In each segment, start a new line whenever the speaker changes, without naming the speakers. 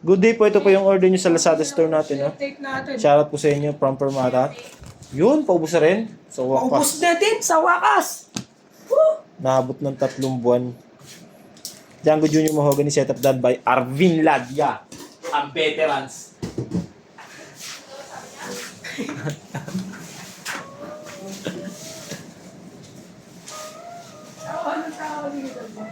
Good day po. Ito po yung order nyo sa Lazada store natin. No?
Take natin.
Shoutout po sa inyo from Permata. Yun, paubos na rin. So,
Paubos
wakas.
natin sa wakas. Woo!
Naabot ng 3 buwan. Django Junior Mahogany setup done by Arvin Ladya. Ang veterans.
Anong tawag dito ba?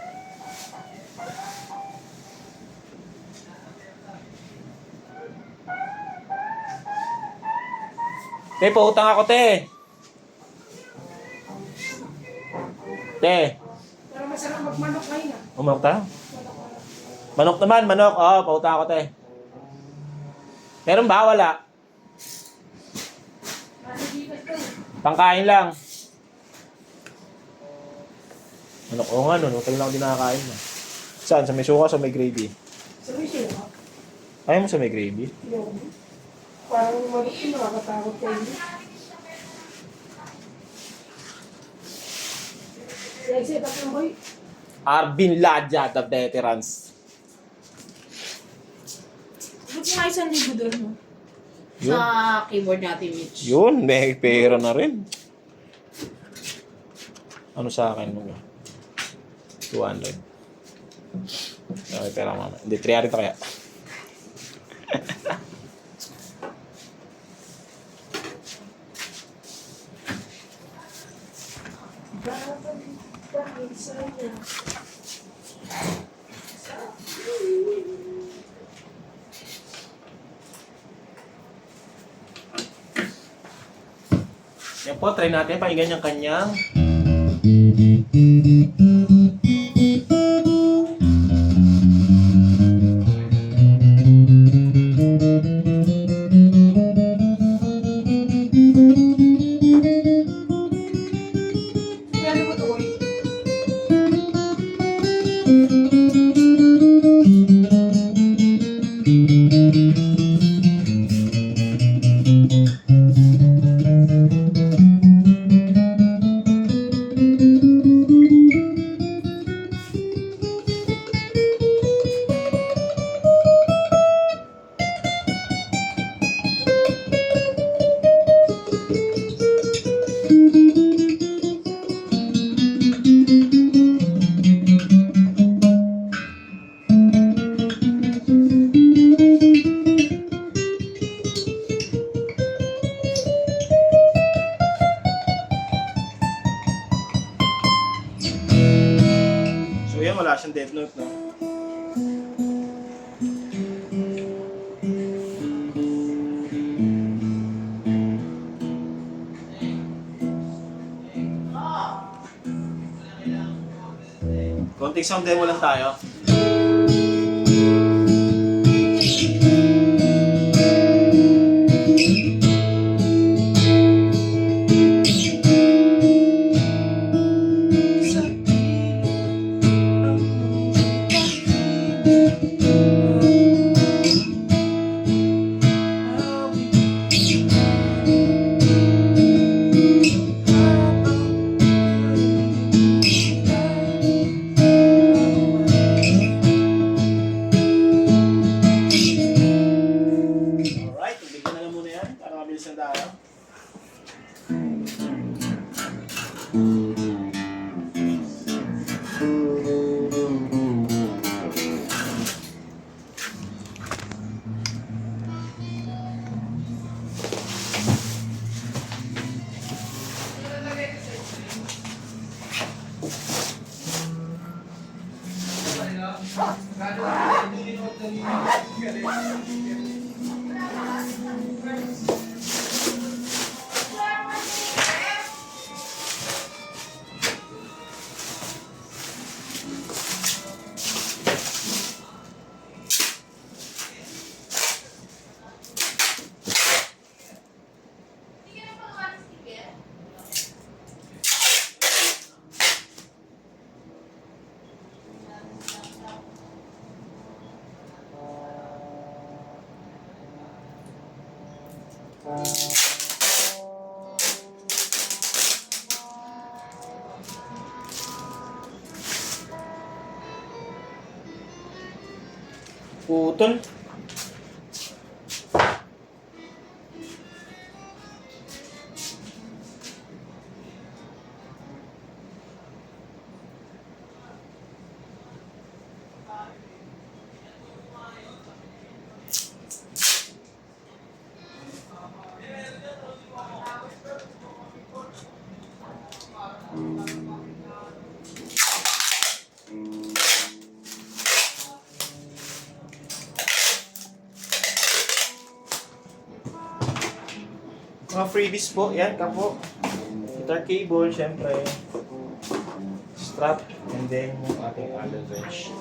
Te, pautang ako, te. Te.
Para masarap magmanok ngayon ah.
Umanok tayo? Manok naman, manok. Oo, pautang ako, te. Meron ba? Wala. Pangkain lang. Manok, oo nga, no. Tagal na ako din nakakain. No. Saan? Sa may suka, sa may gravy?
Sabi siya ah.
Ayaw mo sa may gravy?
Yung parang manok yun, nakakatakot kayo. Set up yung boy.
Arvin Ladya, the veterans.
Ba't nga 1,000 doon, no?
Yun.
Sa keyboard natin, Mitch.
Yun, may pera na rin. Ano sa akin mo? 200. Okay, pera mama. Hindi, 300 kaya. Yan po, try natin. Pakinggan yung kanyang.
Pwede mo to boy.
So yan, wala siyang death note, no? Konting sound demo lang tayo. Alright, bigyan na lang muna yan para mabilis na tayo. Putol. Mga freebies po, yan kapo. Guitar cable, syempre. Strap, and then yung ating allen wrench.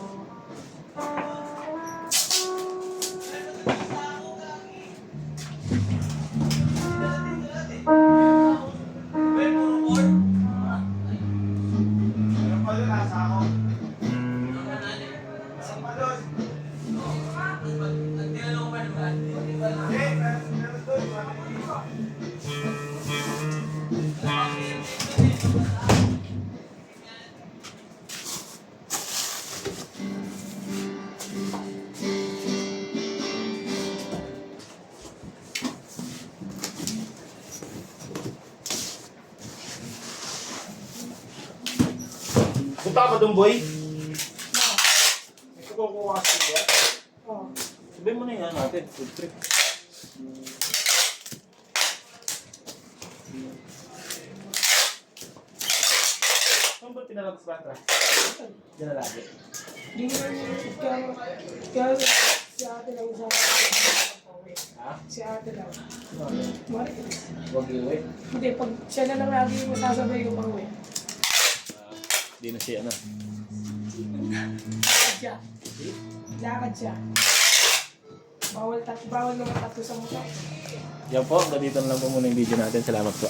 Punta ka ba doon, boy? May kukuha ka siya.
Oh.
Sabihin mo na yan natin, food trip. Saan ba pinalabas ba ito? Diyan na lagi.
Di mo kaya si ate lang sa
Ha?
si ate lang.
Ano?
Marites.
Huwag iuwi.
Hindi, pag siya na lang lagi yung masasabay ko pang uwi.
Di na siya, ano?
Lakad siya. Lakad siya. Bawal naman tatlo sa mukha.
Yan po, ganito na lang po muna yung video natin. Salamat po.